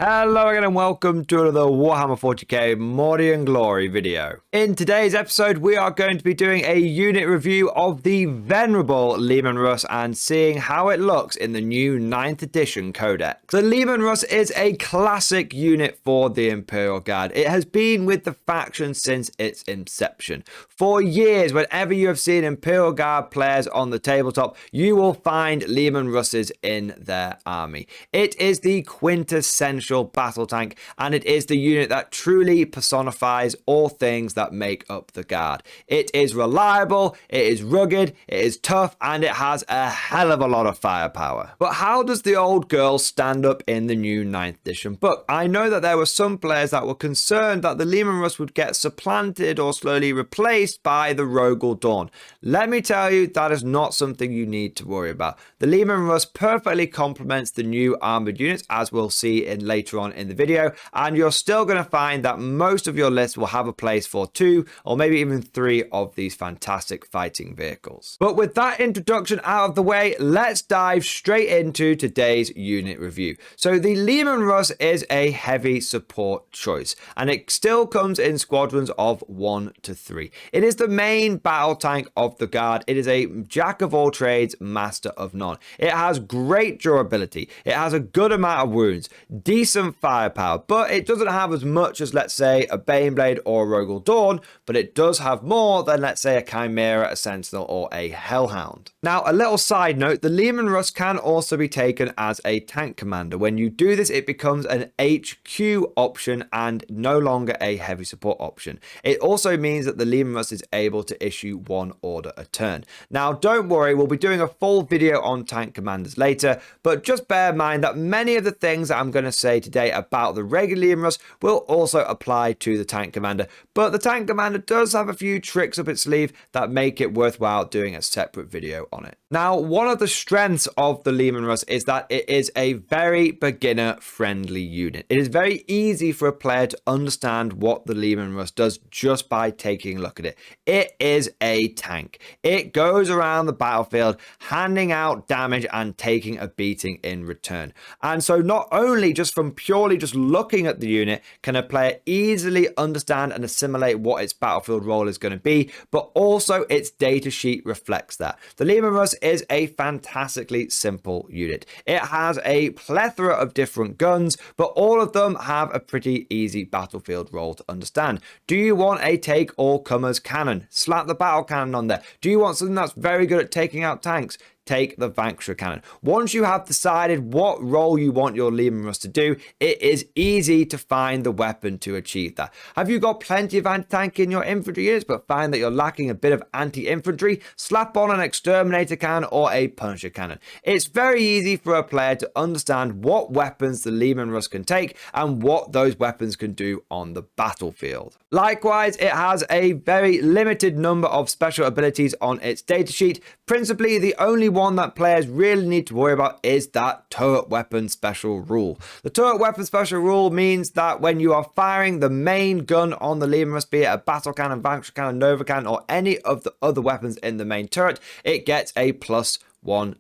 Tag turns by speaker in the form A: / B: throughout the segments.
A: Hello again and welcome to another Warhammer 40k Mordy and Glory video. In today's episode we are going to be doing a unit review of the venerable Leman Russ and seeing how it looks in the new 9th edition codex. The Leman Russ is a classic unit for the Imperial Guard. It has been with the faction since its inception. For years, whenever you have seen Imperial Guard players on the tabletop, you will find Leman Russes in their army. It is the quintessential battle tank, and it is the unit that truly personifies all things that make up the Guard. It is reliable, it is rugged, it is tough, and it has a hell of a lot of firepower. But how does the old girl stand up in the new 9th edition book? I know that there were some players that were concerned that the Leman Russ would get supplanted or slowly replaced by the Rogal Dawn. Let me tell you, that is not something you need to worry about. The Leman Russ perfectly complements the new armored units, as we'll see in later on in the video, and you're still going to find that most of your list will have a place for 2 or maybe even 3 of these fantastic fighting vehicles. But with that introduction out of the way, let's dive straight into today's unit review. So the Leman Russ is a heavy support choice, and it still comes in squadrons of 1 to 3. It is the main battle tank of the Guard. It is a jack of all trades, master of none. It has great durability. It has a good amount of wounds, decent firepower, but it doesn't have as much as, let's say, a Baneblade or a Rogal Dawn, but it does have more than, let's say, a Chimera, a Sentinel, or a Hellhound. Now, a little side note, the Leman Russ can also be taken as a tank commander. When you do this, it becomes an HQ option and no longer a heavy support option. It also means that the Leman Russ is able to issue 1 order a turn. Now, don't worry, we'll be doing a full video on tank commanders later, but just bear in mind that many of the things that I'm going to say today about the regular Leman Russ will also apply to the tank commander, but the tank commander does have a few tricks up its sleeve that make it worthwhile doing a separate video on it. Now, one of the strengths of the Leman Russ is that it is a very beginner friendly unit. It is very easy for a player to understand what the Leman Russ does just by taking a look at it. It is a tank. It goes around the battlefield handing out damage and taking a beating in return. And so not only just from purely just looking at the unit can a player easily understand and assimilate what its battlefield role is going to be, but also its datasheet reflects that. The Leman Russ is a fantastically simple unit. It has a plethora of different guns, but all of them have a pretty easy battlefield role to understand. Do you want a take all comers cannon? Slap the battle cannon on there. Do you want something that's very good at taking out tanks? Take the Vanquisher cannon. Once you have decided what role you want your Leman Russ to do, it is easy to find the weapon to achieve that. Have you got plenty of anti-tank in your infantry units but find that you're lacking a bit of anti-infantry? Slap on an Exterminator cannon or a Punisher cannon. It's very easy for a player to understand what weapons the Leman Russ can take and what those weapons can do on the battlefield. Likewise, it has a very limited number of special abilities on its datasheet. Principally, the only one that players really need to worry about is that turret weapon special rule. The turret weapon special rule means that when you are firing the main gun on the Leman Russ, be it a battle cannon, Vanquisher cannon, Nova cannon, or any of the other weapons in the main turret, it gets a +1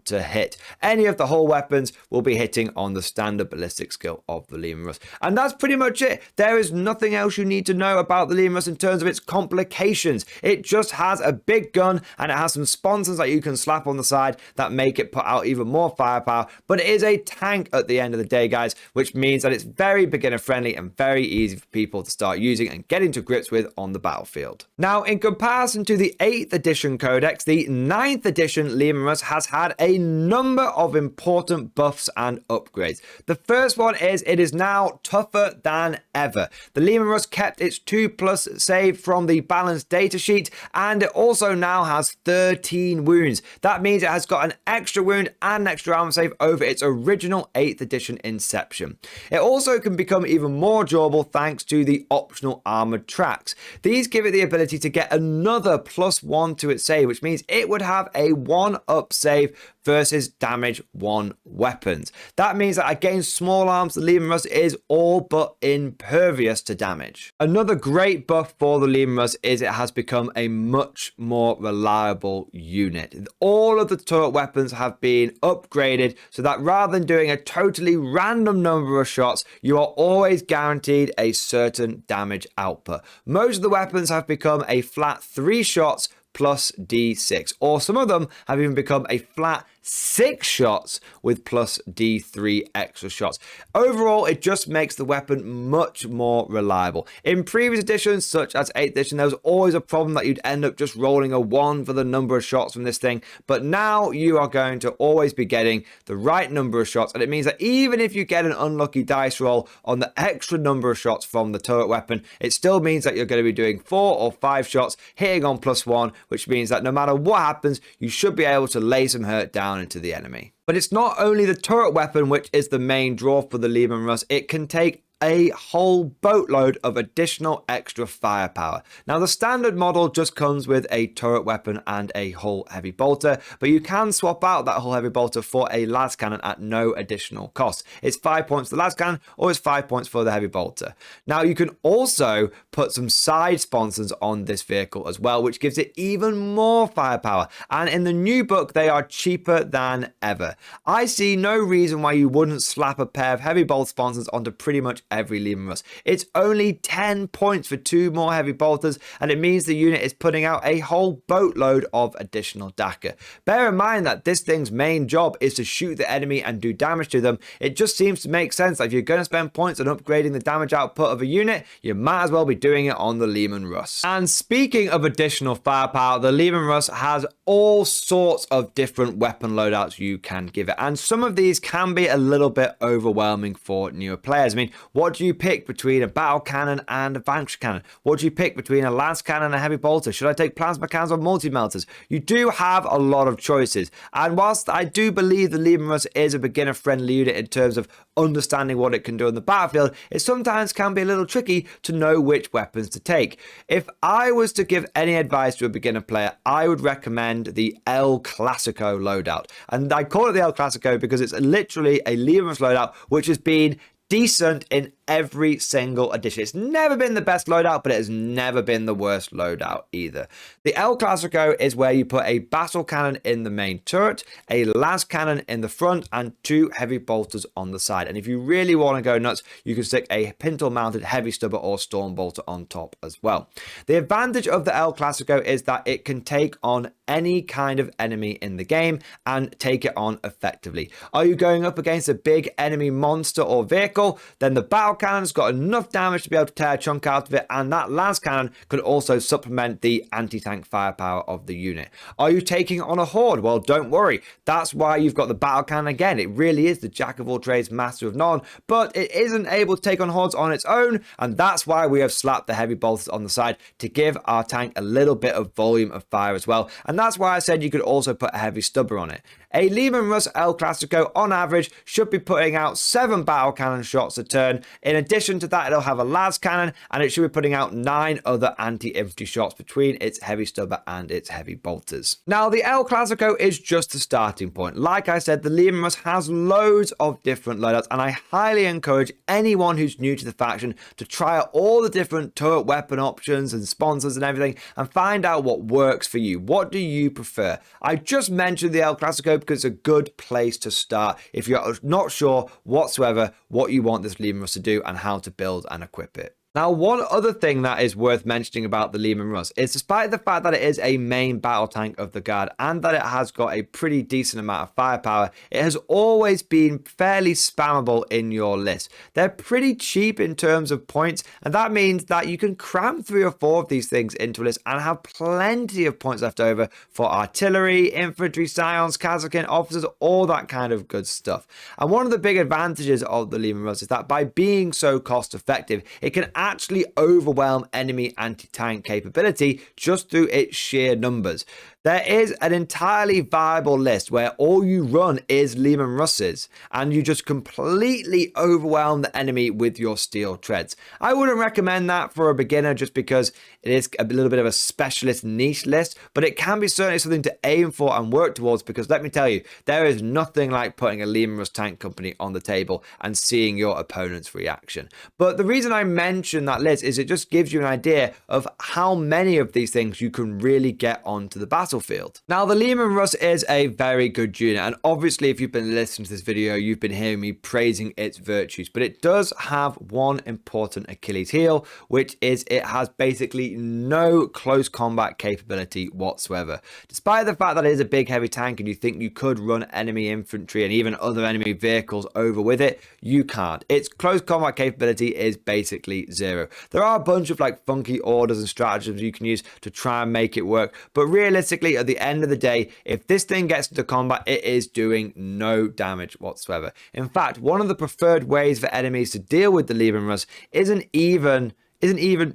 A: to hit. Any of the hull weapons will be hitting on the standard ballistic skill of the Leman Russ. And that's pretty much it. There is nothing else you need to know about the Leman Russ in terms of its complications. It just has a big gun and it has some sponsons that you can slap on the side that make it put out even more firepower. But it is a tank at the end of the day, guys, which means that it's very beginner friendly and very easy for people to start using and getting to grips with on the battlefield. Now, in comparison to the 8th edition codex, the 9th edition Leman Russ has had a number of important buffs and upgrades. The first one is it is now tougher than ever. The Leman Russ kept its 2+ save from the balanced datasheet, and it also now has 13 wounds. That means it has got an extra wound and an extra armor save over its original 8th edition Inception. It also can become even more durable thanks to the optional armored tracks. These give it the ability to get another +1 to its save, which means it would have a 1-up save save versus damage 1 weapons. That means that against small arms, the Leman Russ is all but impervious to damage. Another great buff for the Leman Russ is it has become a much more reliable unit. All of the turret weapons have been upgraded so that rather than doing a totally random number of shots, you are always guaranteed a certain damage output. Most of the weapons have become a flat 3 shots plus D6, or some of them have even become a flat 6 shots with plus D3 extra shots. Overall, it just makes the weapon much more reliable. In previous editions, such as 8th edition, there was always a problem that you'd end up just rolling a 1 for the number of shots from this thing, but now you are going to always be getting the right number of shots, and it means that even if you get an unlucky dice roll on the extra number of shots from the turret weapon, it still means that you're going to be doing 4 or 5 shots, hitting on +1, which means that no matter what happens, you should be able to lay some hurt down into the enemy. But it's not only the turret weapon which is the main draw for the Leman Russ, it can take a whole boatload of additional extra firepower. Now, the standard model just comes with a turret weapon and a hull heavy bolter, but you can swap out that hull heavy bolter for a las cannon at no additional cost. It's 5 points for the las cannon, or it's 5 points for the heavy bolter. Now, you can also put some side sponsons on this vehicle as well, which gives it even more firepower. And in the new book, they are cheaper than ever. I see no reason why you wouldn't slap a pair of heavy bolt sponsons onto pretty much every Leman Russ. It's only 10 points for 2 more heavy bolters, and it means the unit is putting out a whole boatload of additional DACA. Bear in mind that this thing's main job is to shoot the enemy and do damage to them. It just seems to make sense that if you're going to spend points on upgrading the damage output of a unit, you might as well be doing it on the Leman Russ. And speaking of additional firepower, the Leman Russ has all sorts of different weapon loadouts you can give it, and some of these can be a little bit overwhelming for newer players. I mean, what do you pick between a battle cannon and a vanquish cannon? What do you pick between a lance cannon and a heavy bolter? Should I take plasma cannons or multi-melters? You do have a lot of choices, and whilst I do believe the Leman Russ is a beginner friendly unit in terms of understanding what it can do on the battlefield, it sometimes can be a little tricky to know which weapons to take. If I was to give any advice to a beginner player, I would recommend the El Clasico loadout, and I call it the El Clasico because it's literally a Leman Russ loadout which has been decent in every single edition. It's never been the best loadout, but it has never been the worst loadout either. The El Clasico is where you put a battle cannon in the main turret, a las cannon in the front, and 2 heavy bolters on the side. And if you really want to go nuts, you can stick a pintle mounted heavy stubber or storm bolter on top as well. The advantage of the El Clasico is that it can take on any kind of enemy in the game and take it on effectively. Are you going up against a big enemy monster or vehicle? Then the battle cannon's got enough damage to be able to tear a chunk out of it, and that lance cannon can also supplement the anti-tank firepower of the unit. Are you taking on a horde? Well, don't worry. That's why you've got the battle cannon again. It really is the jack of all trades, master of none, but it isn't able to take on hordes on its own, and that's why we have slapped the heavy bolters on the side to give our tank a little bit of volume of fire as well, and that's why I said you could also put a heavy stubber on it. A Leman Russ El Clasico on average should be putting out 7 battle cannon shots a turn. In addition to that, it'll have a las cannon, and it should be putting out 9 other anti-infantry shots between its heavy stubber and its heavy bolters. Now, the El Clasico is just the starting point. Like I said, the Leman Russ has loads of different loadouts, and I highly encourage anyone who's new to the faction to try out all the different turret weapon options and sponsors and everything and find out what works for you. What do you prefer? I just mentioned the El Clasico because it's a good place to start if you're not sure whatsoever what you want this Leman Russ to do and how to build and equip it. Now, one other thing that is worth mentioning about the Leman Russ is despite the fact that it is a main battle tank of the Guard and that it has got a pretty decent amount of firepower, it has always been fairly spammable in your list. They're pretty cheap in terms of points, and that means that you can cram 3 or 4 of these things into a list and have plenty of points left over for artillery, infantry, scions, Kazakin, officers, all that kind of good stuff. And one of the big advantages of the Leman Russ is that by being so cost effective, it can actually overwhelm enemy anti-tank capability just through its sheer numbers. There is an entirely viable list where all you run is Leman Russes and you just completely overwhelm the enemy with your steel treads. I wouldn't recommend that for a beginner just because it is a little bit of a specialist niche list, but it can be certainly something to aim for and work towards, because let me tell you, there is nothing like putting a Leman Russ tank company on the table and seeing your opponent's reaction. But the reason I mention that list is it just gives you an idea of how many of these things you can really get onto the battlefield. Now, the Leman Russ is a very good unit, and obviously if you've been listening to this video, you've been hearing me praising its virtues, but it does have one important Achilles heel, which is it has basically no close combat capability whatsoever. Despite the fact that it is a big heavy tank and you think you could run enemy infantry and even other enemy vehicles over with it, you can't. Its close combat capability is basically zero. There are a bunch of like funky orders and stratagems you can use to try and make it work, but realistically at the end of the day, if this thing gets into combat, it is doing no damage whatsoever. In fact, one of the preferred ways for enemies to deal with the Leman Russ isn't even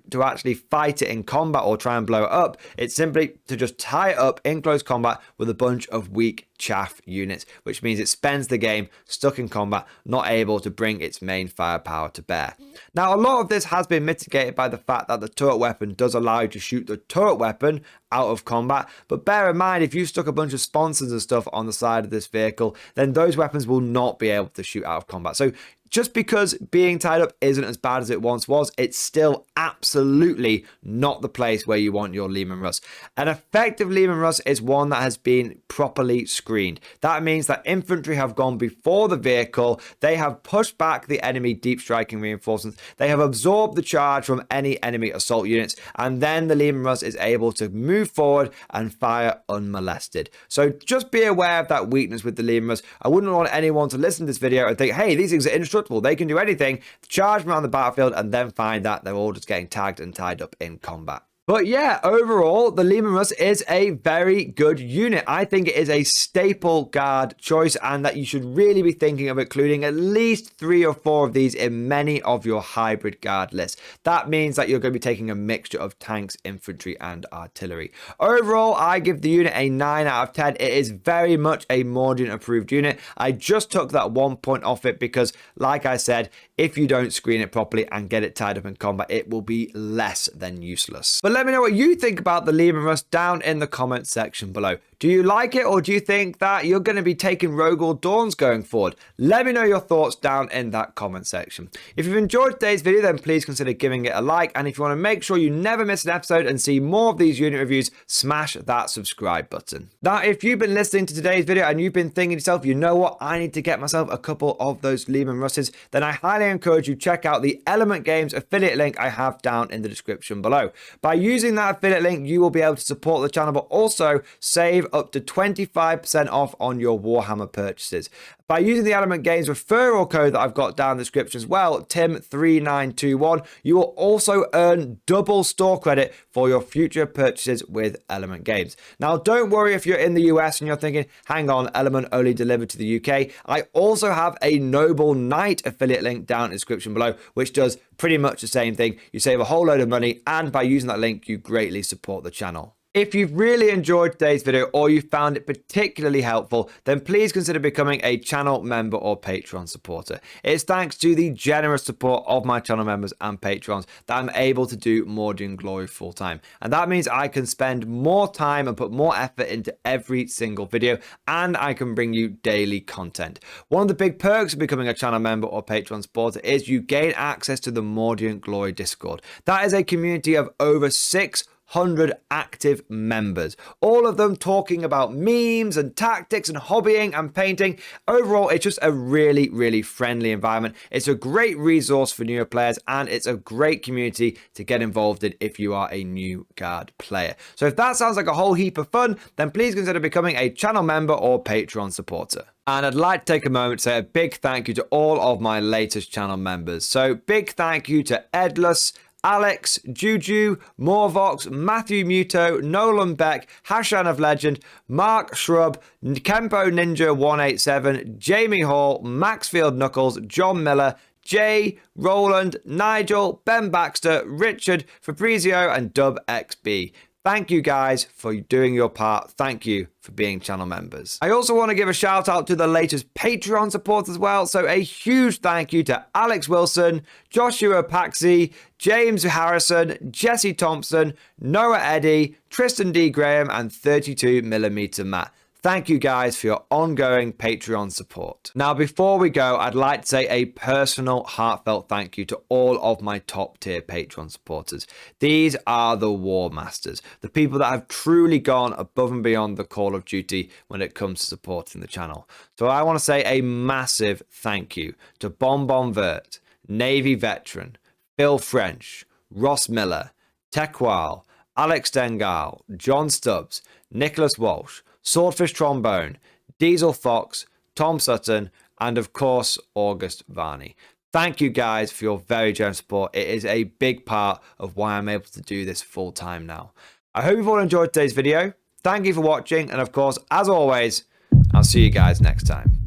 A: to actually fight it in combat or try and blow it up. It's simply to just tie it up in close combat with a bunch of weak chaff units, which means it spends the game stuck in combat, not able to bring its main firepower to bear. Now, a lot of this has been mitigated by the fact that the turret weapon does allow you to shoot the turret weapon out of combat, but bear in mind, if you stuck a bunch of sponsons and stuff on the side of this vehicle, then those weapons will not be able to shoot out of combat. So just because being tied up isn't as bad as it once was, it's still absolutely not the place where you want your Leman Russ. An effective Leman Russ is one that has been properly screened. That means that infantry have gone before the vehicle, they have pushed back the enemy deep striking reinforcements, they have absorbed the charge from any enemy assault units, and then the Leman Russ is able to move forward and fire unmolested. So just be aware of that weakness with the Leman Russ. I wouldn't want anyone to listen to this video and think, hey, these things are indestructible, they can do anything, charge them around the battlefield, and then find that they're all just getting tagged and tied up in combat. But yeah, overall, the Leman Russ is a very good unit. I think it is a staple guard choice and that you should really be thinking of including at least 3 or 4 of these in many of your hybrid guard lists. That means that you're going to be taking a mixture of tanks, infantry, and artillery. Overall, I give the unit a 9 out of 10. It is very much a Mordian approved unit. I just took that 1 point off it because, like I said, if you don't screen it properly and get it tied up in combat, it will be less than useless. But let me know what you think about the Leman Russ down in the comment section below. Do you like it, or do you think that you're going to be taking Rogue or Dawns going forward? Let me know your thoughts down in that comment section. If you've enjoyed today's video, then please consider giving it a like, and if you want to make sure you never miss an episode and see more of these unit reviews, smash that subscribe button. Now, if you've been listening to today's video and you've been thinking to yourself, you know what, I need to get myself a couple of those Leman Russes, then I highly encourage you check out the Element Games affiliate link I have down in the description below. By using that affiliate link, you will be able to support the channel, but also save up to 25% off on your Warhammer purchases. By using the Element Games referral code that I've got down in the description as well, Tim3921, you will also earn double store credit for your future purchases with Element Games. Now, don't worry if you're in the US and you're thinking, hang on, Element only delivered to the UK. I also have a Noble Knight affiliate link down in the description below, which does pretty much the same thing. You save a whole load of money, and by using that link, you greatly support the channel. If you've really enjoyed today's video or you found it particularly helpful, then please consider becoming a channel member or Patreon supporter. It's thanks to the generous support of my channel members and patrons that I'm able to do Mordian Glory full time. And that means I can spend more time and put more effort into every single video, and I can bring you daily content. One of the big perks of becoming a channel member or Patreon supporter is you gain access to the Mordian Glory Discord. That is a community of over 600 active members, all of them talking about memes and tactics and hobbying and painting. Overall, it's just a really, really friendly environment. It's a great resource for newer players, and it's a great community to get involved in if you are a new guard player. So if that sounds like a whole heap of fun, then please consider becoming a channel member or Patreon supporter. And I'd like to take a moment to say a big thank you to all of my latest channel members. So big thank you to Edless, Alex, Juju, Morvox, Matthew Muto, Nolan Beck, Hashan of Legend, Mark Shrub, Kempo Ninja 187, Jamie Hall, Maxfield Knuckles, John Miller, Jay, Roland, Nigel, Ben Baxter, Richard, Fabrizio, and Dub XB. Thank you guys for doing your part. Thank you for being channel members. I also want to give a shout out to the latest Patreon support as well. So a huge thank you to Alex Wilson, Joshua Paxi, James Harrison, Jesse Thompson, Noah Eddy, Tristan D. Graham, and 32mm Matt. Thank you guys for your ongoing Patreon support. Now, before we go, I'd like to say a personal, heartfelt thank you to all of my top tier Patreon supporters. These are the War Masters, the people that have truly gone above and beyond the Call of Duty when it comes to supporting the channel. So I want to say a massive thank you to Bonbon Vert, Navy Veteran, Phil French, Ross Miller, Tekwal, Alex Dengal, John Stubbs, Nicholas Walsh, Swordfish Trombone, Diesel Fox, Tom Sutton, and of course, August Varney. Thank you guys for your very generous support. It is a big part of why I'm able to do this full time now. I hope you've all enjoyed today's video. Thank you for watching. And of course, as always, I'll see you guys next time.